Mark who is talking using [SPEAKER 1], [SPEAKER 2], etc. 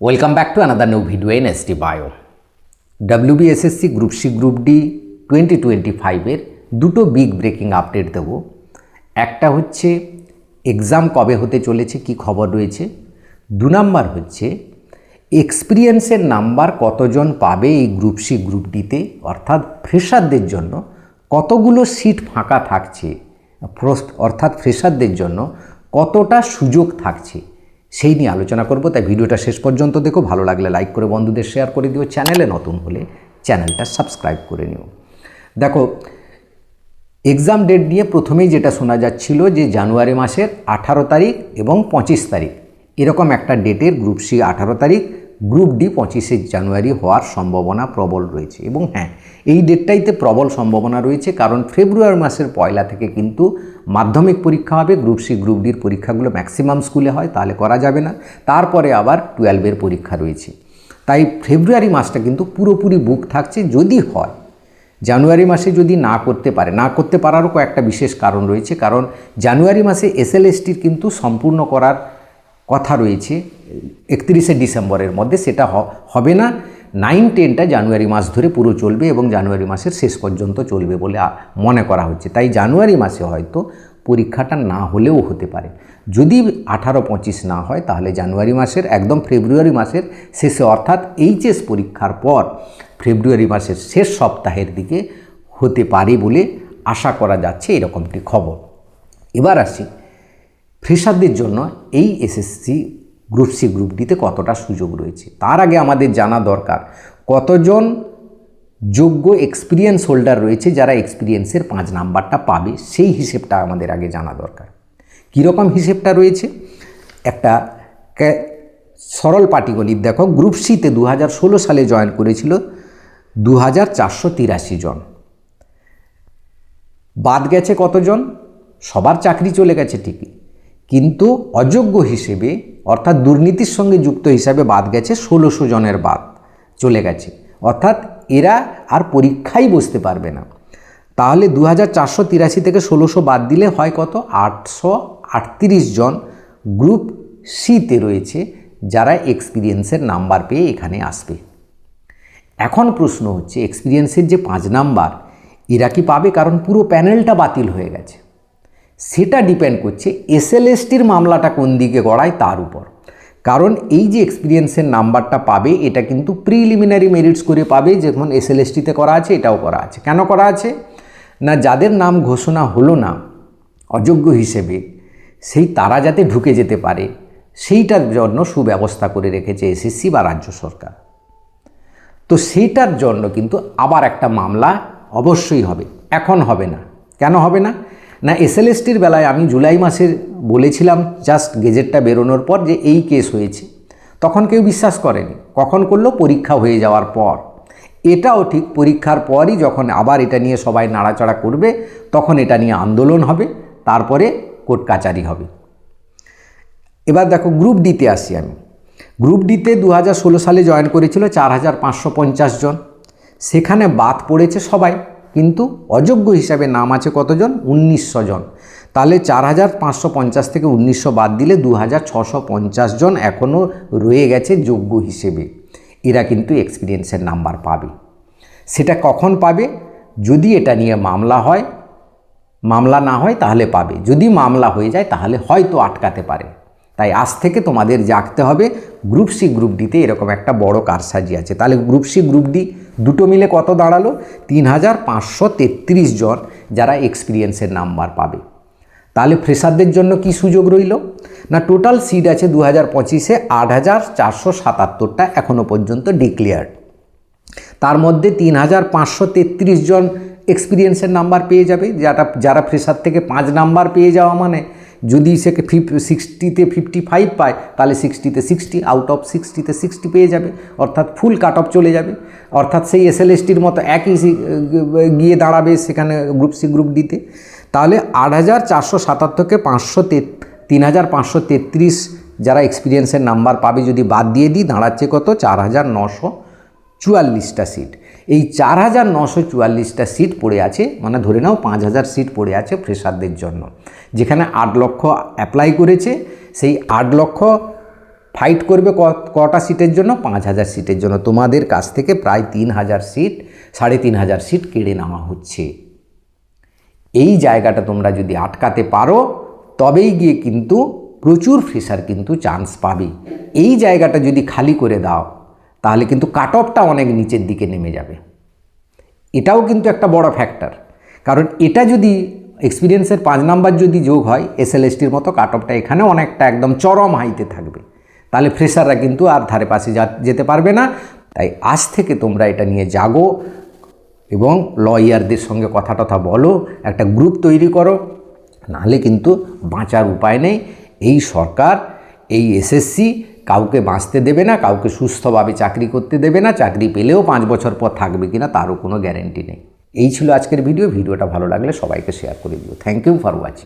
[SPEAKER 1] Welcome back to another new video in ST Bio. WBSSC Group C Group D 2025 এর দুটো big breaking update দেব। একটা হচ্ছে exam কবে হতে চলেছে, কি খবর রয়েছে। দু নাম্বার হচ্ছে এক্সপিরিয়েন্সের নাম্বার কতজন পাবে এই গ্রুপ সি গ্রুপ ডিতে, অর্থাৎ ফ্রেশারদের জন্য কতগুলো সিট ফাঁকা থাকছে, অর্থাৎ ফ্রেশারদের জন্য কতটা সুযোগ থাকছে সেই নিয়ে আলোচনা করব। তাই ভিডিওটা শেষ পর্যন্ত দেখো, ভালো লাগলে লাইক করে বন্ধুদের শেয়ার করে দিও, চ্যানেলে নতুন হলে চ্যানেলটা সাবস্ক্রাইব করে নিও। দেখো, এক্সাম ডেট নিয়ে প্রথমেই যেটা শোনা যাচ্ছিল যে জানুয়ারি মাসের 18 তারিখ এবং 25 তারিখ এরকম একটা ডেটের গ্রুপ সি 18 তারিখ, গ্রুপ ডি 25শে জানুয়ারি হওয়ার সম্ভাবনা প্রবল রয়েছে। এবং হ্যাঁ, এই ডেটটাইতে প্রবল সম্ভাবনা রয়েছে, কারণ ফেব্রুয়ারি মাসের 1 থেকে কিন্তু মাধ্যমিক পরীক্ষা হবে। গ্রুপ সি গ্রুপ ডির পরীক্ষাগুলো ম্যাক্সিমাম স্কুলে হয়, তাহলে করা যাবে না। তারপরে আবার 12-এর পরীক্ষা রয়েছে। তাই ফেব্রুয়ারি মাসটা কিন্তু পুরোপুরি বুক থাকছে। যদি হয় জানুয়ারি মাসে যদি না করতে পারারও কয়েকটা বিশেষ কারণ রয়েছে। কারণ জানুয়ারি মাসে এসএলএসটির কিন্তু সম্পূর্ণ করার কথা রয়েছে 31শে ডিসেম্বরের মধ্যে, সেটা হবে না। 9-10টা জানুয়ারি মাস ধরে পুরো চলবে এবং জানুয়ারি মাসের শেষ পর্যন্ত চলবে বলে মনে করা হচ্ছে। তাই জানুয়ারি মাসে হয়তো পরীক্ষাটা না হলেও হতে পারে। যদি 18-25 না হয় তাহলে জানুয়ারি মাসের একদম ফেব্রুয়ারি মাসের শেষে, অর্থাৎ এইচএস পরীক্ষার পর ফেব্রুয়ারি মাসের শেষ সপ্তাহের দিকে হতে পারে বলে আশা করা যাচ্ছে, এরকমটি খবর। এবার আসি ফ্রেশারদের জন্য এই এসএসসি গ্রুপ সি গ্রুপ ডিতে কতটা সুযোগ রয়েছে। তার আগে আমাদের জানা দরকার কতজন যোগ্য এক্সপিরিয়েন্স হোল্ডার রয়েছে যারা এক্সপিরিয়েন্সের 5 নাম্বারটা পাবে, সেই হিসেবটা আমাদের আগে জানা দরকার। কীরকম হিসেবটা রয়েছে একটা সরল পাটিগণিত দেখো। গ্রুপ সিতে 2016 সালে জয়েন করেছিল 2483 জন। বাদ গেছে কতজন? সবার চাকরি চলে গেছে ঠিকই, কিন্তু অযোগ্য হিসেবে অর্থাৎ দুর্নীতির সঙ্গে যুক্ত হিসাবে বাদ গেছে 1600 জনের, বাদ চলে গেছে। অর্থাৎ এরা আর পরীক্ষাই বসতে পারবে না। তাহলে 2483 থেকে 1600 বাদ দিলে হয় কত? 838 জন গ্রুপ সিতে রয়েছে যারা এক্সপিরিয়েন্সের নাম্বার পেয়ে এখানে আসবে। এখন প্রশ্ন হচ্ছে এক্সপিরিয়েন্সের যে 5 নাম্বার এরা কি পাবে? কারণ পুরো প্যানেলটা বাতিল হয়ে গেছে। সেটা ডিপেন্ড করছে এসএলএসটির মামলাটা কোন দিকে গড়ায় তার উপর। কারণ এই যে এক্সপিরিয়েন্সের নাম্বারটা পাবে এটা কিন্তু প্রিলিমিনারি মেরিটস করে পাবে, যেমন এসএলএসটিতে করা আছে এটাও করা আছে। কেন করা আছে না, যাদের নাম ঘোষণা হলো না অযোগ্য হিসেবে, সেই তারা যাতে ঢুকে যেতে পারে সেইটার জন্য সুব্যবস্থা করে রেখেছে এসএসসি বা রাজ্য সরকার। তো সেইটার জন্য কিন্তু আবার একটা মামলা অবশ্যই হবে। এখন হবে না। কেন হবে না? না, এসএলএসটির বেলায় আমি জুলাই মাসে বলেছিলাম জাস্ট গেজেটটা বেরোনোর পর যে এই কেস হয়েছে, তখন কেউ বিশ্বাস করেনি। কখন করলো? পরীক্ষা হয়ে যাওয়ার পর। এটাও ঠিক পরীক্ষার পরই যখন আবার এটা নিয়ে সবাই নাড়াচাড়া করবে তখন এটা নিয়ে আন্দোলন হবে, তারপরে কোর্ট কাচারি হবে। এবার দেখো গ্রুপ ডিতে আসি আমি। গ্রুপ ডিতে 2016 সালে জয়েন করেছিল 4550 জন। সেখানে বাদ পড়েছে সবাই, কিন্তু অযোগ্য হিসাবে নাম আছে কতজন? 1900 জন। তাহলে 4550 থেকে 1900 বাদ দিলে 2650 জন এখনও রয়ে গেছে যোগ্য হিসেবে। এরা কিন্তু এক্সপিরিয়েন্সের নাম্বার পাবে। সেটা কখন পাবে? যদি এটা নিয়ে মামলা হয়, মামলা না হয় তাহলে পাবে। যদি মামলা হয়ে যায় তাহলে হয়তো আটকাতে পারে। তাই আজ থেকে তোমাদের জাগতে হবে। গ্রুপ সি গ্রুপ ডিতে এরকম একটা বড় কারসাজি আছে। তাহলে গ্রুপ সি গ্রুপ ডি দুটো মিলে কত দাঁড়ালো? 3533 জন যারা এক্সপিরিয়েন্সের নাম্বার পাবে। তাহলে ফ্রেশারদের জন্য কি সুযোগ রইল না, টোটাল সিট আছে 2025-এ 8477টা এখনও পর্যন্ত ডিক্লেয়ার্ড। তার মধ্যে 3533 জন এক্সপিরিয়েন্সের নাম্বার পেয়ে যাবে। যারা ফ্রেশার থেকে 5 নাম্বার পেয়ে যাওয়া মানে যদি সে 60-তে 55 পায় তাহলে 60-তে 60, আউট অফ 60-তে 60 পেয়ে যাবে, অর্থাৎ ফুল কাট অফ চলে যাবে। অর্থাৎ সেই এসএলএসটির মতো একই গিয়ে দাঁড়াবে সেখানে গ্রুপ সি গ্রুপ ডিতে। তাহলে 8477-কে 3533 যারা এক্সপিরিয়েন্সের নাম্বার পাবে যদি বাদ দিয়ে দিই, দাঁড়াচ্ছে কত? 4944টা সিট। এই 4944টা সিট পড়ে আছে, মানে ধরে নাও 5000 সিট পড়ে আছে ফ্রেশারদের জন্য। যেখানে 8 লক্ষ অ্যাপ্লাই করেছে, সেই 8 লক্ষ ফাইট করবে কটা সিটের জন্য? 5,000 সিটের জন্য। তোমাদের কাছ থেকে প্রায় 3,000 সিট, 3,500 সিট কেড়ে নেওয়া হচ্ছে। এই জায়গাটা তোমরা যদি আটকাতে পারো তবেই গিয়ে কিন্তু প্রচুর ফ্রেশার কিন্তু চান্স পাবে। এই জায়গাটা যদি খালি করে দাও তাহলে কিন্তু কাট অফটা অনেক নিচের দিকে নেমে যাবে। এটাও কিন্তু একটা বড় ফ্যাক্টর, কারণ এটা যদি এক্সপিরিয়েন্সের 5 নাম্বার যদি যোগ হয় SLSTর মতো, কাট অফটা এখানে অনেকটা একদম চরম হাইতে থাকবে। তাহলে ফ্রেশাররা কিন্তু আর ধারে পাশে যেতে পারবে না। তাই আজ থেকে তোমরা এটা নিয়ে জাগো এবং লয়ারদের সঙ্গে কথা বলো, একটা গ্রুপ তৈরি করো, নাহলে কিন্তু বাঁচার উপায় নেই। এই সরকার, এই SSC কাউকে বাঁচতে দেবে না, কাউকে সুস্থভাবে চাকরি করতে দেবে না। চাকরি পেলেও 5 বছর পর থাকবে কিনা তারও কোনো গ্যারেন্টি নেই। এই ছিল আজকের ভিডিওটা ভালো লাগলে সবাইকে শেয়ার করে দিও। Thank you for watching.